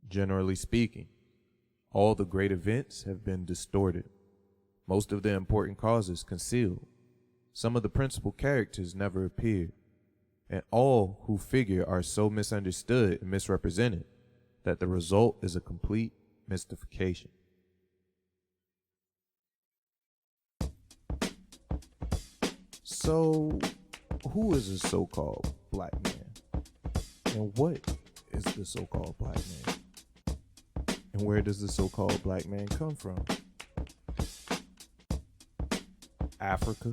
Generally speaking, all the great events have been distorted, most of the important causes concealed, some of the principal characters never appeared, and all who figure are so misunderstood and misrepresented that the result is a complete mystification. So, who is a so-called black man? And what is the so-called black man? And where does the so-called black man come from? Africa?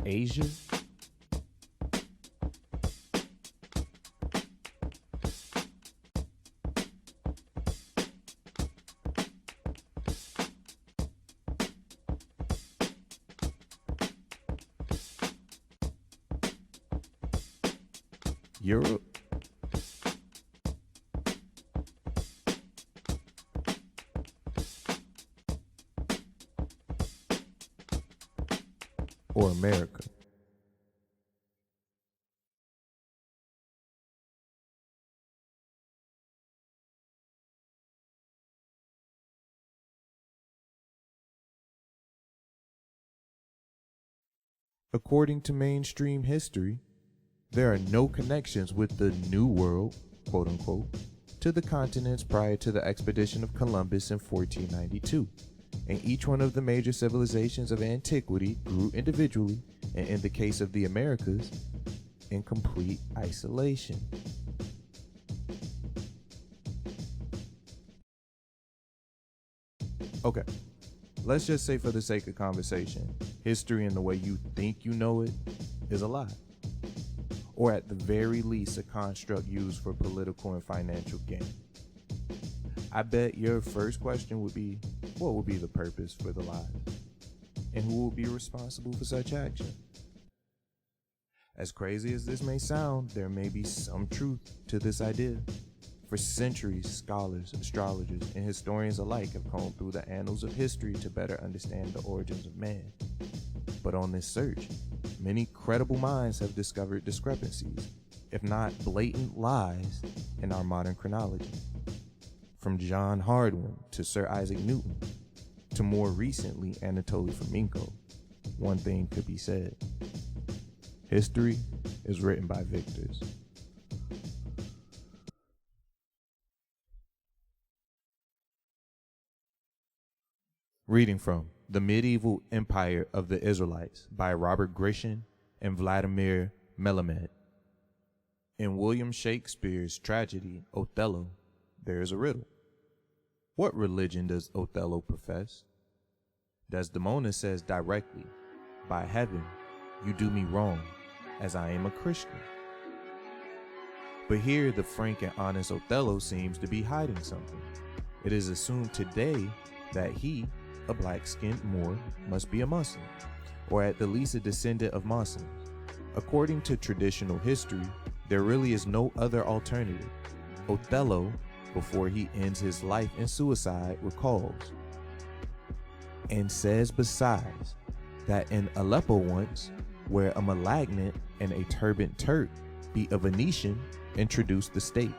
Asia? Europe? Or America? According to mainstream history, there are no connections with the New World, quote unquote, to the continents prior to the expedition of Columbus in 1492, and each one of the major civilizations of antiquity grew individually, and in the case of the Americas, in complete isolation. Okay, let's just say for the sake of conversation, history in the way you think you know it is a lie. Or at the very least, a construct used for political and financial gain. I bet your first question would be, what would be the purpose for the lies? And who will be responsible for such action? As crazy as this may sound, there may be some truth to this idea. For centuries, scholars, astrologers, and historians alike have combed through the annals of history to better understand the origins of man. But on this search, many credible minds have discovered discrepancies, if not blatant lies, in our modern chronology. From John Hardwin to Sir Isaac Newton, to more recently Anatoly Fomenko, one thing could be said: history is written by victors. Reading from The Medieval Empire of the Israelites by Robert Grisham and Vladimir Melamed. In William Shakespeare's tragedy, Othello, there is a riddle. What religion does Othello profess? Desdemona says directly, "By heaven, you do me wrong, as I am a Christian." But here the frank and honest Othello seems to be hiding something. It is assumed today that he, a black-skinned Moor, must be a Muslim, or at the least a descendant of Muslims. According to traditional history, there really is no other alternative. Othello, before he ends his life in suicide, recalls and says besides that in Aleppo once, where a malignant and a turbaned Turk beat a Venetian, introduced the state,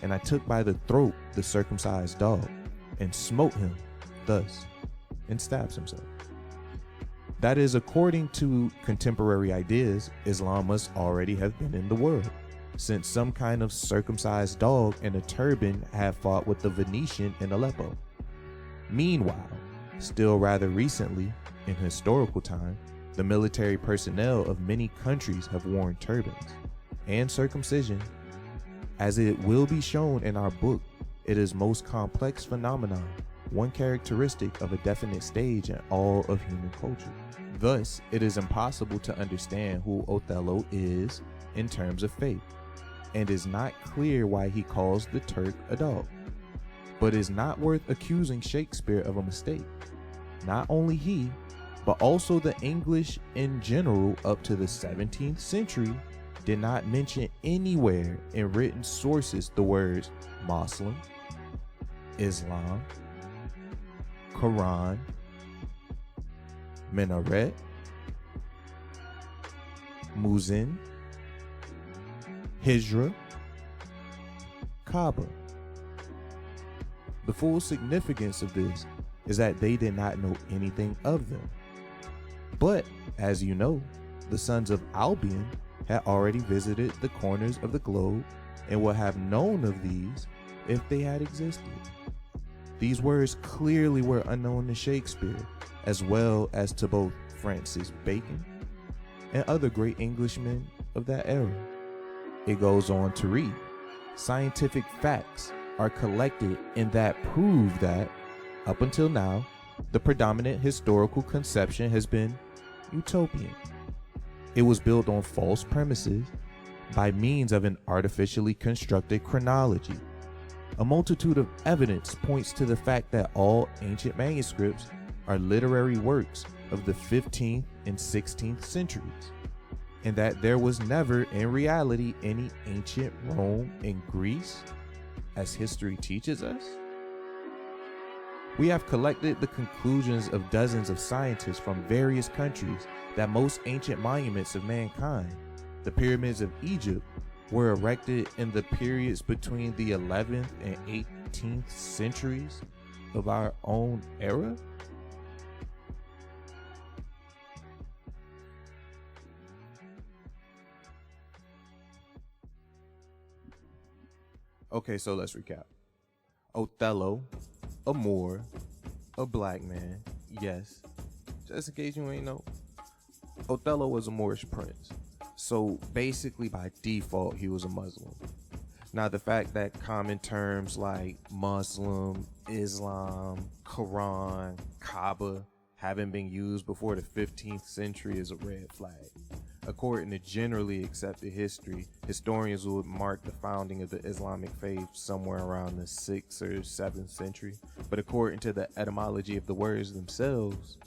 and I took by the throat the circumcised dog, and smote him thus, and stabs himself. That is, according to contemporary ideas, Islam must already have been in the world, since some kind of circumcised dog and a turban have fought with the Venetian in Aleppo. Meanwhile, still rather recently, in historical time, the military personnel of many countries have worn turbans, and circumcision, as it will be shown in our book, it is most complex phenomenon, one characteristic of a definite stage in all of human culture. Thus, it is impossible to understand who Othello is in terms of faith, and is not clear why he calls the Turk a dog. But it is not worth accusing Shakespeare of a mistake. Not only he, but also the English in general up to the 17th century did not mention anywhere in written sources the words Muslim, Islam, Quran, minaret, Muzin, Hijra, Kaaba. The full significance of this is that they did not know anything of them. But, as you know, the sons of Albion had already visited the corners of the globe and would have known of these if they had existed. These words clearly were unknown to Shakespeare, as well as to both Francis Bacon and other great Englishmen of that era. It goes on to read, scientific facts are collected and that prove that, up until now, the predominant historical conception has been utopian. It was built on false premises by means of an artificially constructed chronology. A multitude of evidence points to the fact that all ancient manuscripts are literary works of the 15th and 16th centuries, and that there was never in reality any ancient Rome and Greece, as history teaches us. We have collected the conclusions of dozens of scientists from various countries that most ancient monuments of mankind, the pyramids of Egypt, were erected in the periods between the 11th and 18th centuries of our own era. Okay, so let's recap. Othello, a Moor, a black man, yes. Just in case you ain't know, Othello was a Moorish prince. So basically by default, he was a Muslim. Now the fact that common terms like Muslim, Islam, Quran, Kaaba haven't been used before the 15th century is a red flag. According to generally accepted history, historians would mark the founding of the Islamic faith somewhere around the 6th or 7th century. But according to the etymology of the words themselves,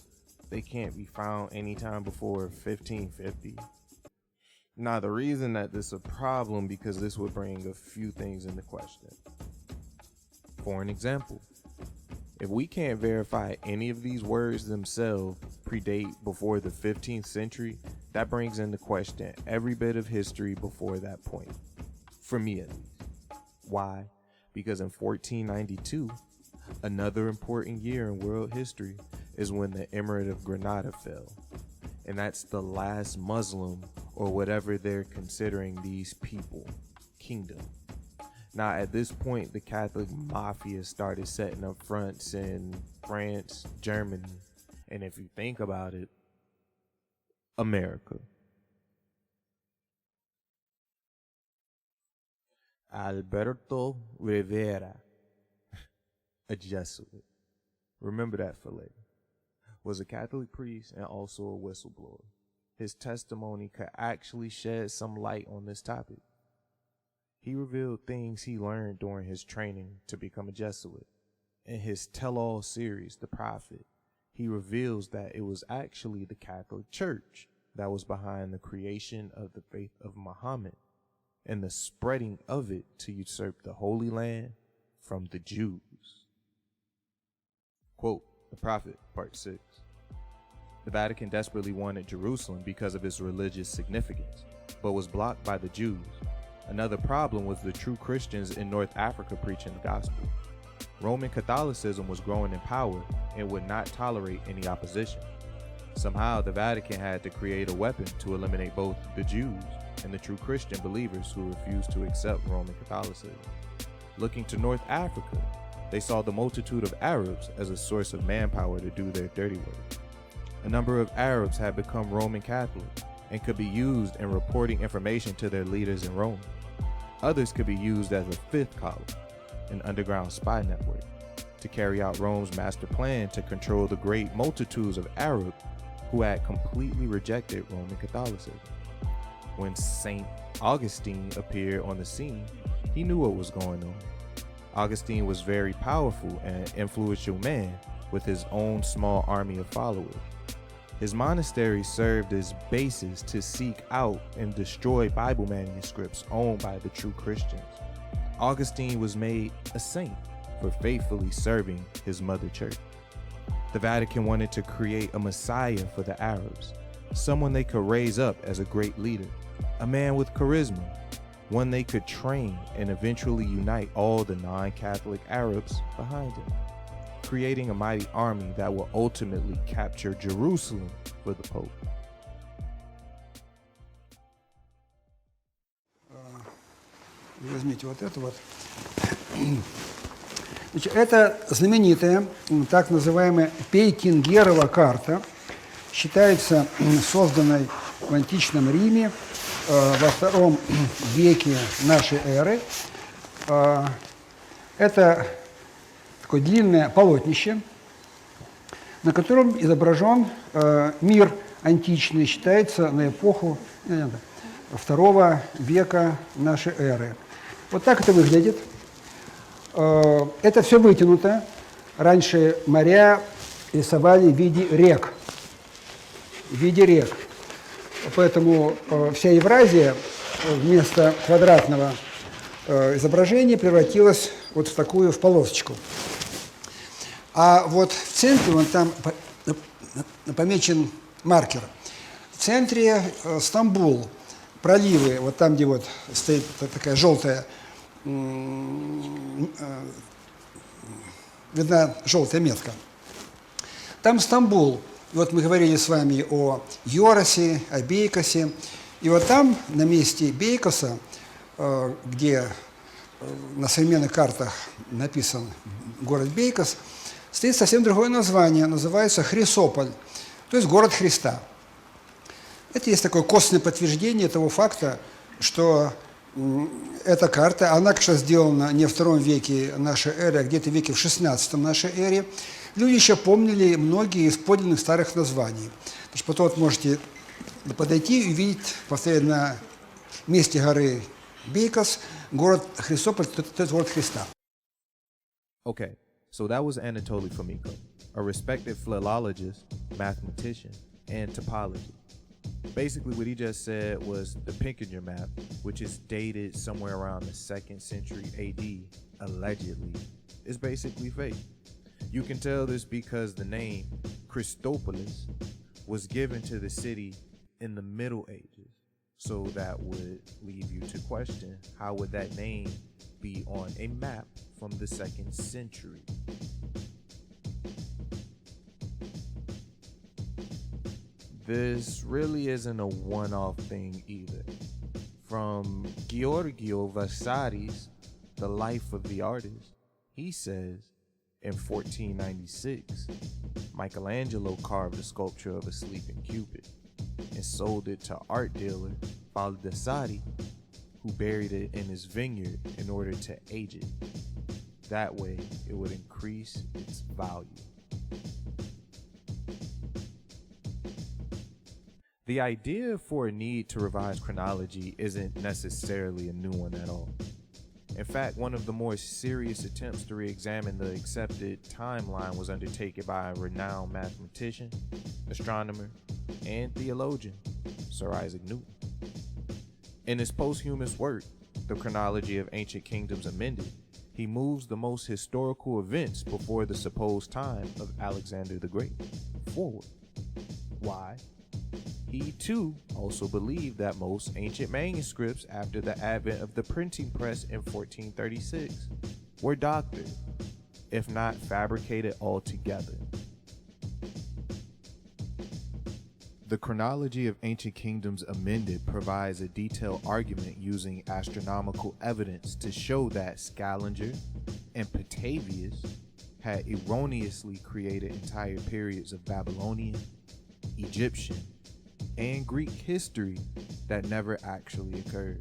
they can't be found anytime before 1550. Now, the reason that this is a problem because this would bring a few things into question. For an example, if we can't verify any of these words themselves predate before the 15th century, that brings into question every bit of history before that point. For me at least. Why? Because in 1492, another important year in world history, is when the Emirate of Granada fell. And that's the last Muslim, or whatever they're considering these people, kingdom. Now at this point, the Catholic mafia started setting up fronts in France, Germany, and if you think about it, America. Alberto Rivera, a Jesuit, remember that for later, was a Catholic priest and also a whistleblower. His testimony could actually shed some light on this topic. He revealed things he learned during his training to become a Jesuit. In his tell-all series, The Prophet, he reveals that it was actually the Catholic Church that was behind the creation of the faith of Muhammad and the spreading of it to usurp the Holy Land from the Jews. Quote, The Prophet, Part 6. The Vatican desperately wanted Jerusalem because of its religious significance, but was blocked by the Jews. Another problem was the true Christians in North Africa preaching the gospel. Roman Catholicism was growing in power and would not tolerate any opposition. Somehow the Vatican had to create a weapon to eliminate both the Jews and the true Christian believers who refused to accept Roman Catholicism. Looking to North Africa, they saw the multitude of Arabs as a source of manpower to do their dirty work. A number of Arabs had become Roman Catholic and could be used in reporting information to their leaders in Rome. Others could be used as a fifth column, an underground spy network, to carry out Rome's master plan to control the great multitudes of Arabs who had completely rejected Roman Catholicism. When St. Augustine appeared on the scene, he knew what was going on. Augustine was very powerful and influential man with his own small army of followers. His monastery served as bases to seek out and destroy Bible manuscripts owned by the true Christians. Augustine was made a saint for faithfully serving his mother church. The Vatican wanted to create a messiah for the Arabs, someone they could raise up as a great leader, a man with charisma, one they could train and eventually unite all the non-Catholic Arabs behind him, creating a mighty army that will ultimately capture Jerusalem for the Pope. Возьмите вот это вот. Значит, это знаменитая, так называемая Пейтингерова карта, считается созданной в античном Риме во II веке нашей эры. Это такое длинное полотнище, на котором изображен мир античный, считается на эпоху II века нашей эры. Вот так это выглядит. Это все вытянуто. Раньше моря рисовали в виде рек. Поэтому вся Евразия вместо квадратного изображения превратилась вот в такую, в полосочку. А вот в центре, вон там помечен маркер, в центре Стамбул, проливы, вот там, где вот стоит такая желтая, видна желтая метка. Там Стамбул. Вот мы говорили с вами о Йоросе, о Бейкосе. И вот там, на месте Бейкоса, где на современных картах написан город Бейкос, стоит совсем другое название. Называется Хрисополь, то есть город Христа. Это есть такое косвенное подтверждение того факта, что эта карта, она, конечно, сделана не в II веке нашей эры, а где-то в веке в XVI нашей эре. Люди еще помнили многие из подлинных старых названий. Потому что потом вот можете подойти и увидеть, повторяю, на месте горы Бейкос, город Хрисополь, то есть город Христа. Okay, so that was Anatoly Fomenko, a respected philologist, mathematician, and topology. Basically, what he just said was the Pinkerton map, which is dated somewhere around the 2nd century AD, allegedly, is basically fake. You can tell this because the name Christopolis was given to the city in the Middle Ages. So that would leave you to question, how would that name be on a map from the 2nd century? This really isn't a one-off thing either. From Giorgio Vasari's The Life of the Artist, he says, in 1496, Michelangelo carved a sculpture of a sleeping Cupid and sold it to art dealer Baldassari, who buried it in his vineyard in order to age it. That way, it would increase its value. The idea for a need to revise chronology isn't necessarily a new one at all. In fact, one of the more serious attempts to re-examine the accepted timeline was undertaken by a renowned mathematician, astronomer, and theologian, Sir Isaac Newton. In his posthumous work, The Chronology of Ancient Kingdoms Amended, he moves the most historical events before the supposed time of Alexander the Great forward. Why? He too also believed that most ancient manuscripts after the advent of the printing press in 1436 were doctored, if not fabricated altogether. The Chronology of Ancient Kingdoms Amended provides a detailed argument using astronomical evidence to show that Scaliger and Petavius had erroneously created entire periods of Babylonian, Egyptian, and Greek history that never actually occurred.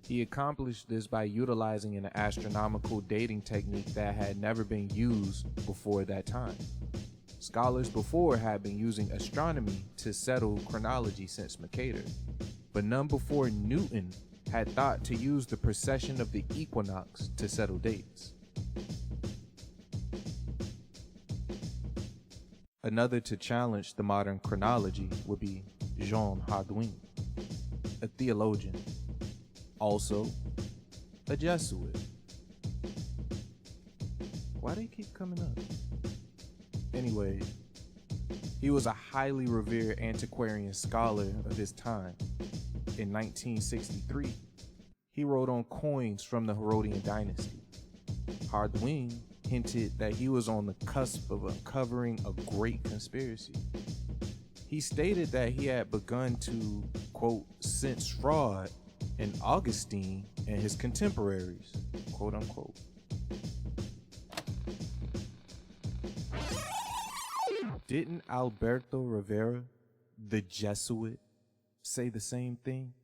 He accomplished this by utilizing an astronomical dating technique that had never been used before that time. Scholars before had been using astronomy to settle chronology since Mercator, but none before Newton had thought to use the precession of the equinox to settle dates. Another to challenge the modern chronology would be Jean Hardouin, a theologian, also a Jesuit. Why they keep coming up? Anyway, he was a highly revered antiquarian scholar of his time. In 1963, he wrote on coins from the Herodian dynasty. Hardwin hinted that he was on the cusp of uncovering a great conspiracy. He stated that he had begun to, quote, sense fraud in Augustine and his contemporaries, quote unquote. Didn't Alberto Rivera, the Jesuit, say the same thing?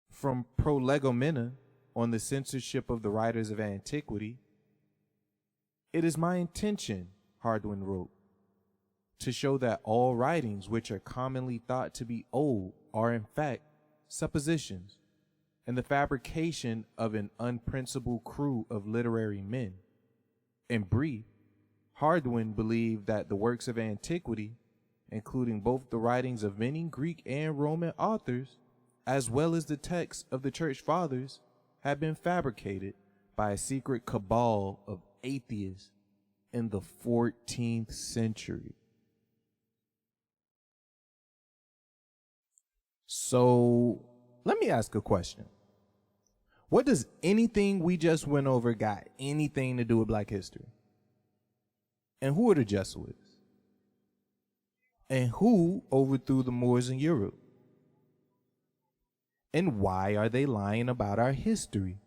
From Prolegomena on the censorship of the writers of antiquity, it is my intention, Hardwin wrote, to show that all writings which are commonly thought to be old are in fact suppositions and the fabrication of an unprincipled crew of literary men. In brief, Hardwin believed that the works of antiquity, including both the writings of many Greek and Roman authors, as well as the texts of the church fathers, had been fabricated by a secret cabal of atheists in the 14th century. So, let me ask a question. What does anything we just went over got anything to do with Black history? And who are the Jesuits? And who overthrew the Moors in Europe? And why are they lying about our history?